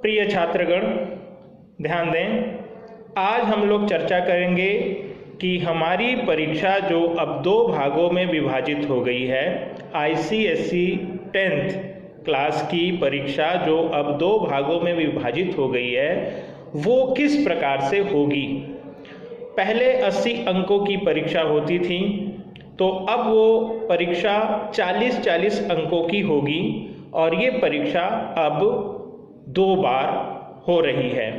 प्रिय छात्रगण, ध्यान दें। आज हम लोग चर्चा करेंगे कि हमारी परीक्षा जो अब दो भागों में विभाजित हो गई है, ICSE 10th क्लास की परीक्षा जो अब दो भागों में विभाजित हो गई है, वो किस प्रकार से होगी। पहले 80 अंकों की परीक्षा होती थी, तो अब वो परीक्षा 40-40 अंकों की होगी और ये परीक्षा अब 2 बार हो रही है।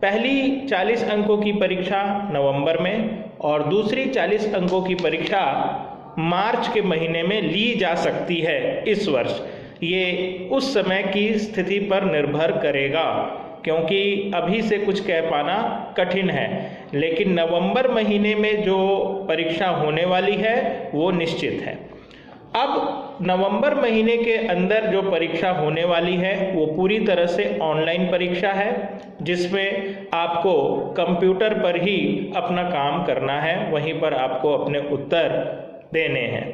पहली 40 अंकों की परीक्षा नवंबर में और दूसरी 40 अंकों की परीक्षा मार्च के महीने में ली जा सकती है इस वर्ष। ये उस समय की स्थिति पर निर्भर करेगा, क्योंकि अभी से कुछ कह पाना कठिन है, लेकिन नवंबर महीने में जो परीक्षा होने वाली है वो निश्चित है। अब नवंबर महीने के अंदर जो परीक्षा होने वाली है वो पूरी तरह से ऑनलाइन परीक्षा है, जिसमें आपको कंप्यूटर पर ही अपना काम करना है, वहीं पर आपको अपने उत्तर देने हैं।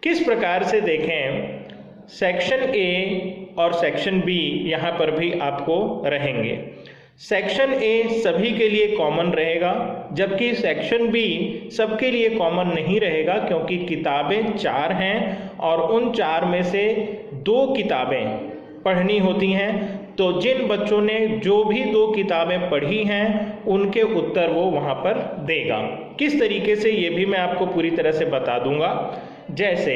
किस प्रकार से देखें, सेक्शन ए और सेक्शन बी यहाँ पर भी आपको रहेंगे। सेक्शन ए सभी के लिए कॉमन रहेगा, जबकि सेक्शन बी सबके लिए कॉमन नहीं रहेगा, क्योंकि किताबें 4 हैं और उन 4 में से 2 किताबें पढ़नी होती हैं। तो जिन बच्चों ने जो भी 2 किताबें पढ़ी हैं उनके उत्तर वो वहाँ पर देगा। किस तरीके से ये भी मैं आपको पूरी तरह से बता दूंगा। जैसे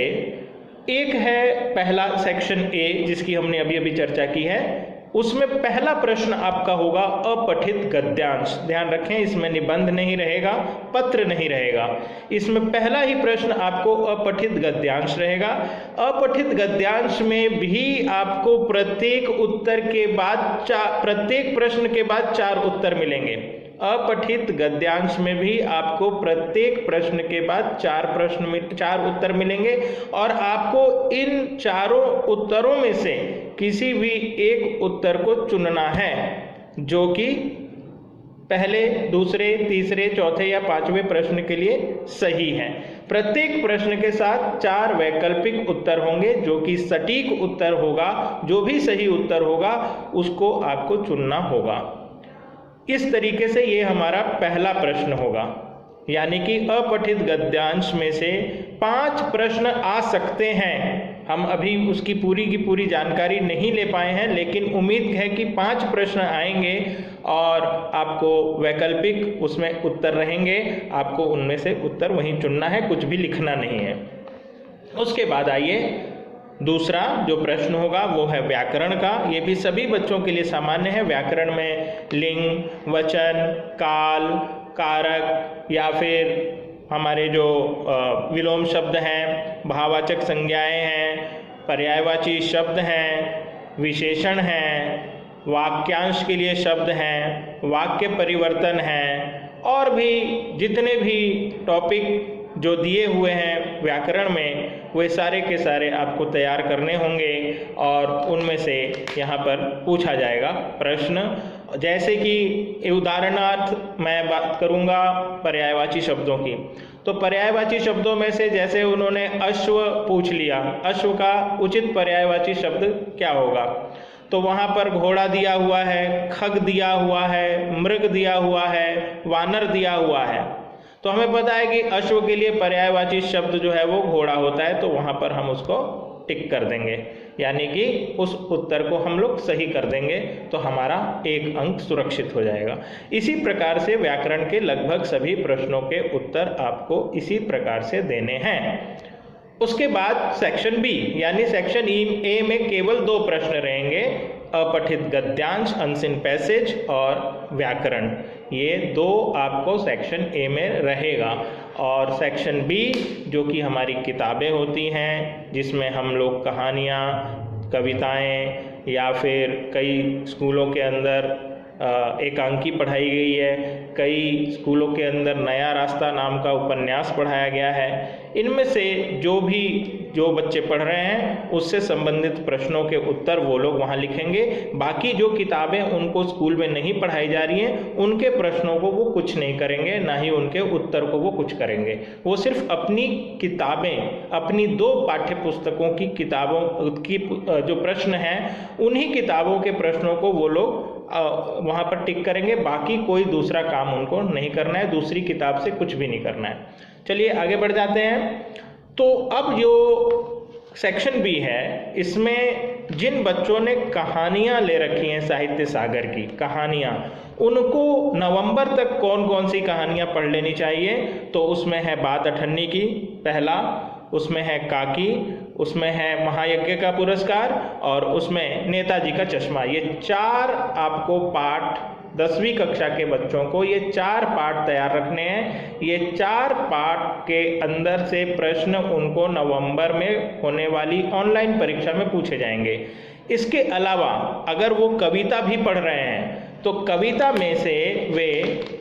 एक है पहला सेक्शन ए, जिसकी हमने अभी अभी चर्चा की है, उसमें पहला प्रश्न आपका होगा अपठित गद्यांश। ध्यान रखें, इसमें निबंध नहीं रहेगा, पत्र नहीं रहेगा, इसमें पहला ही प्रश्न आपको अपठित गद्यांश रहेगा। अपठित गद्यांश में भी आपको प्रत्येक प्रश्न के बाद 4 उत्तर मिलेंगे। अपठित गद्यांश में भी आपको प्रत्येक प्रश्न के बाद 4 उत्तर मिलेंगे और आपको इन चारों उत्तरों में से किसी भी एक उत्तर को चुनना है, जो कि पहले, दूसरे, तीसरे, चौथे या 5वें प्रश्न के लिए सही है। प्रत्येक प्रश्न के साथ 4 वैकल्पिक उत्तर होंगे, जो कि सटीक उत्तर होगा। जो भी सही उत्तर होगा उसको आपको चुनना होगा। इस तरीके से ये हमारा पहला प्रश्न होगा, यानी कि अपठित गद्यांश में से 5 प्रश्न आ सकते हैं। हम अभी उसकी पूरी की पूरी जानकारी नहीं ले पाए हैं, लेकिन उम्मीद है कि 5 प्रश्न आएंगे और आपको वैकल्पिक उसमें उत्तर रहेंगे। आपको उनमें से उत्तर वहीं चुनना है, कुछ भी लिखना नहीं है। उसके बाद आइए, दूसरा जो प्रश्न होगा वो है व्याकरण का। ये भी सभी बच्चों के लिए सामान्य है। व्याकरण में लिंग, वचन, काल, कारक या फिर हमारे जो विलोम शब्द हैं, भाववाचक संज्ञाएं हैं, पर्यायवाची शब्द हैं, विशेषण हैं, वाक्यांश के लिए शब्द हैं, वाक्य परिवर्तन हैं, और भी जितने भी टॉपिक जो दिए हुए हैं व्याकरण में, वे सारे के सारे आपको तैयार करने होंगे और उनमें से यहाँ पर पूछा जाएगा प्रश्न। जैसे कि उदाहरणार्थ मैं बात करूँगा पर्यायवाची शब्दों की, तो पर्यायवाची शब्दों में से जैसे उन्होंने अश्व पूछ लिया, अश्व का उचित पर्यायवाची शब्द क्या होगा, तो वहाँ पर घोड़ा दिया हुआ है, खग दिया हुआ है, मृग दिया हुआ है, वानर दिया हुआ है। तो हमें पता है कि अश्व के लिए पर्यायवाची शब्द जो है वो घोड़ा होता है, तो वहाँ पर हम उसको टिक कर देंगे, यानी कि उस उत्तर को हम लोग सही कर देंगे, तो हमारा 1 अंक सुरक्षित हो जाएगा। इसी प्रकार से व्याकरण के लगभग सभी प्रश्नों के उत्तर आपको इसी प्रकार से देने हैं। उसके बाद सेक्शन बी यानी सेक्शन ए में केवल 2 प्रश्न रहेंगे, अपठित गद्यांश, अनसीन पैसेज और व्याकरण। ये 2 आपको सेक्शन ए में रहेगा। और सेक्शन बी जो कि हमारी किताबें होती हैं, जिसमें हम लोग कहानियाँ, कविताएं या फिर कई स्कूलों के अंदर एकांकी पढ़ाई गई है, कई स्कूलों के अंदर नया रास्ता नाम का उपन्यास पढ़ाया गया है। इनमें से जो बच्चे पढ़ रहे हैं उससे संबंधित प्रश्नों के उत्तर वो लोग वहाँ लिखेंगे। बाकी जो किताबें उनको स्कूल में नहीं पढ़ाई जा रही हैं उनके प्रश्नों को वो कुछ नहीं करेंगे, ना ही उनके उत्तर को वो कुछ करेंगे। वो सिर्फ अपनी किताबें, अपनी 2 पाठ्य पुस्तकों की किताबों की जो प्रश्न हैं उन्हीं किताबों के प्रश्नों को वो लोग वहाँ पर टिक करेंगे। बाकी कोई दूसरा काम उनको नहीं करना है, दूसरी किताब से कुछ भी नहीं करना है। चलिए आगे बढ़ जाते हैं। तो अब जो सेक्शन बी है इसमें जिन बच्चों ने कहानियाँ ले रखी हैं साहित्य सागर की कहानियाँ, उनको नवंबर तक कौन कौन सी कहानियाँ पढ़ लेनी चाहिए। तो उसमें है बात अठन्नी की पहला, उसमें है काकी, उसमें है महायज्ञ का पुरस्कार और उसमें नेताजी का चश्मा। ये 4 आपको पाठ 10वीं कक्षा के बच्चों को ये 4 पाठ तैयार रखने हैं। ये 4 पाठ के अंदर से प्रश्न उनको नवंबर में होने वाली ऑनलाइन परीक्षा में पूछे जाएंगे। इसके अलावा अगर वो कविता भी पढ़ रहे हैं तो कविता में से वे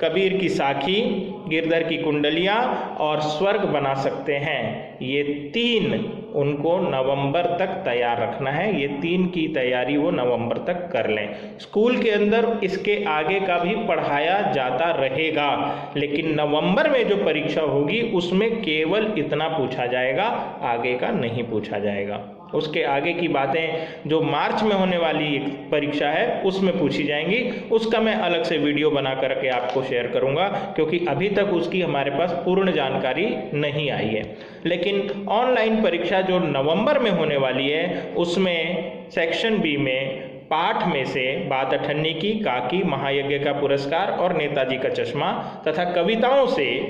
कबीर की साखी, गिरधर की कुंडलियाँ और स्वर्ग बना सकते हैं। ये 3 उनको नवंबर तक तैयार रखना है। ये 3 की तैयारी वो नवंबर तक कर लें। स्कूल के अंदर इसके आगे का भी पढ़ाया जाता रहेगा, लेकिन नवंबर में जो परीक्षा होगी उसमें केवल इतना पूछा जाएगा, आगे का नहीं पूछा जाएगा। उसके आगे की बातें जो मार्च में होने वाली परीक्षा है उसमें पूछी जाएंगी। उसका मैं अलग से वीडियो बना करके आपको शेयर करूंगा, क्योंकि अभी तक उसकी हमारे पास पूर्ण जानकारी नहीं आई है। लेकिन ऑनलाइन परीक्षा जो नवंबर में होने वाली है उसमें सेक्शन बी में पाठ में से बात अठन्नी की, काकी, महायज्ञ का पुरस्कार और नेताजी का चश्मा तथा कविताओं से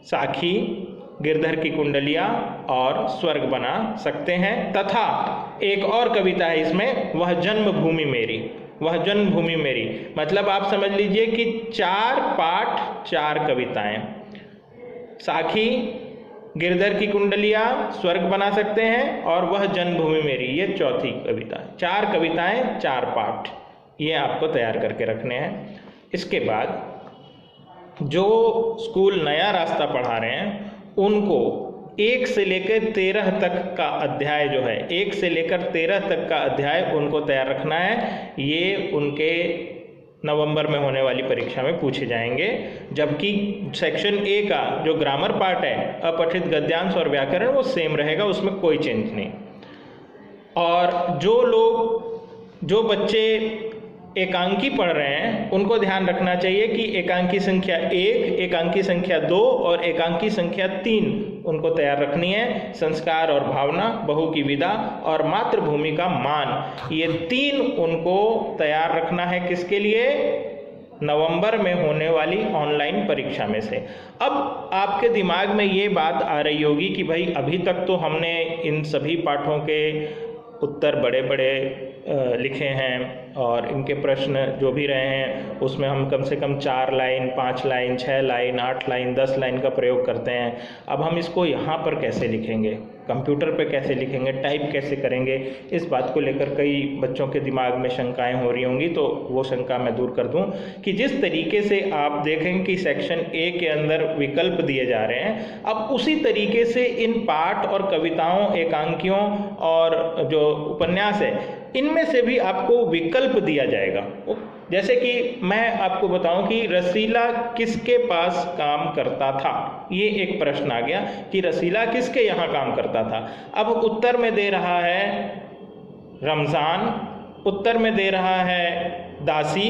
साखी, गिरधर की कुंडलियाँ और स्वर्ग बना सकते हैं। तथा एक और कविता है इसमें, वह जन्मभूमि मेरी, वह जन्मभूमि मेरी। मतलब आप समझ लीजिए कि 4 पाठ 4 कविताएं, साखी, गिरधर की कुंडलियाँ, स्वर्ग बना सकते हैं और वह जन्मभूमि मेरी, ये चौथी कविता। 4 कविताएं 4 पाठ, ये आपको तैयार करके रखने हैं। इसके बाद जो स्कूल नया रास्ता पढ़ा रहे हैं उनको 1 से लेकर 13 तक का अध्याय जो है, 1 से लेकर 13 तक का अध्याय उनको तैयार रखना है। ये उनके नवंबर में होने वाली परीक्षा में पूछे जाएंगे। जबकि सेक्शन ए का जो ग्रामर पार्ट है, अपठित गद्यांश और व्याकरण, वो सेम रहेगा, उसमें कोई चेंज नहीं। और जो बच्चे एकांकी पढ़ रहे हैं उनको ध्यान रखना चाहिए कि एकांकी संख्या 1, एकांकी संख्या 2 और एकांकी संख्या 3 उनको तैयार रखनी है। संस्कार और भावना, बहू की विदा और मातृभूमि का मान, ये 3 उनको तैयार रखना है। किसके लिए? नवंबर में होने वाली ऑनलाइन परीक्षा में से। अब आपके दिमाग में ये बात आ रही होगी कि भाई अभी तक तो हमने इन सभी पाठों के उत्तर बड़े बड़े लिखे हैं और इनके प्रश्न जो भी रहे हैं उसमें हम कम से कम 4 line, 5 line, 6 line, 8 line, 10 line का प्रयोग करते हैं। अब हम इसको यहाँ पर कैसे लिखेंगे, कंप्यूटर पे कैसे लिखेंगे, टाइप कैसे करेंगे, इस बात को लेकर कई बच्चों के दिमाग में शंकाएं हो रही होंगी। तो वो शंका मैं दूर कर दूं कि जिस तरीके से आप देखें कि सेक्शन ए के अंदर विकल्प दिए जा रहे हैं, अब उसी तरीके से इन पाठ और कविताओं, एकांकियों और जो उपन्यास है इनमें से भी आपको विकल्प दिया जाएगा। जैसे कि मैं आपको बताऊं कि रसीला किसके पास काम करता था, ये एक प्रश्न आ गया कि रसीला किसके यहाँ काम करता था। अब उत्तर में दे रहा है रमज़ान, उत्तर में दे रहा है दासी,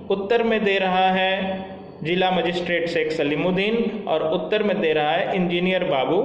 उत्तर में दे रहा है जिला मजिस्ट्रेट शेख सलीमुद्दीन और उत्तर में दे रहा है इंजीनियर बाबू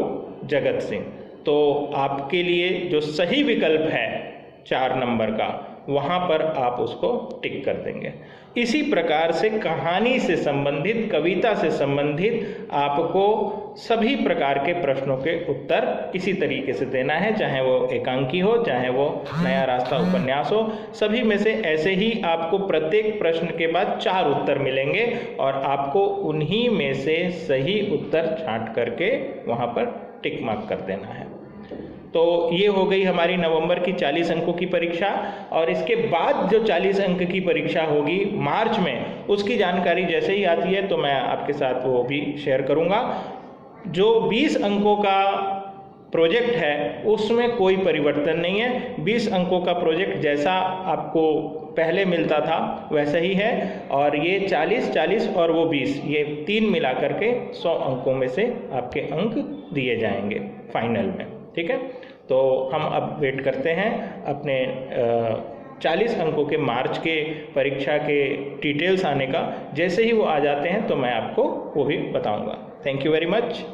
जगत सिंह। तो आपके लिए जो सही विकल्प है 4 नंबर का, वहाँ पर आप उसको टिक कर देंगे। इसी प्रकार से कहानी से संबंधित, कविता से संबंधित आपको सभी प्रकार के प्रश्नों के उत्तर इसी तरीके से देना है, चाहे वो एकांकी हो, चाहे वो नया रास्ता उपन्यास हो। सभी में से ऐसे ही आपको प्रत्येक प्रश्न के बाद 4 उत्तर मिलेंगे और आपको उन्हीं में से सही उत्तर छांट करके वहाँ पर टिक मार्क कर देना है। तो ये हो गई हमारी नवंबर की 40 अंकों की परीक्षा। और इसके बाद जो 40 अंक की परीक्षा होगी मार्च में, उसकी जानकारी जैसे ही आती है तो मैं आपके साथ वो भी शेयर करूंगा। जो 20 अंकों का प्रोजेक्ट है उसमें कोई परिवर्तन नहीं है। 20 अंकों का प्रोजेक्ट जैसा आपको पहले मिलता था वैसा ही है, और ये 40, 40 और वो 20, ये 3 मिला करके 100 अंकों में से आपके अंक दिए जाएंगे फाइनल में। ठीक है, तो हम अब वेट करते हैं अपने 40 अंकों के मार्च के परीक्षा के डिटेल्स आने का। जैसे ही वो आ जाते हैं तो मैं आपको वो भी बताऊंगा। Thank you very much.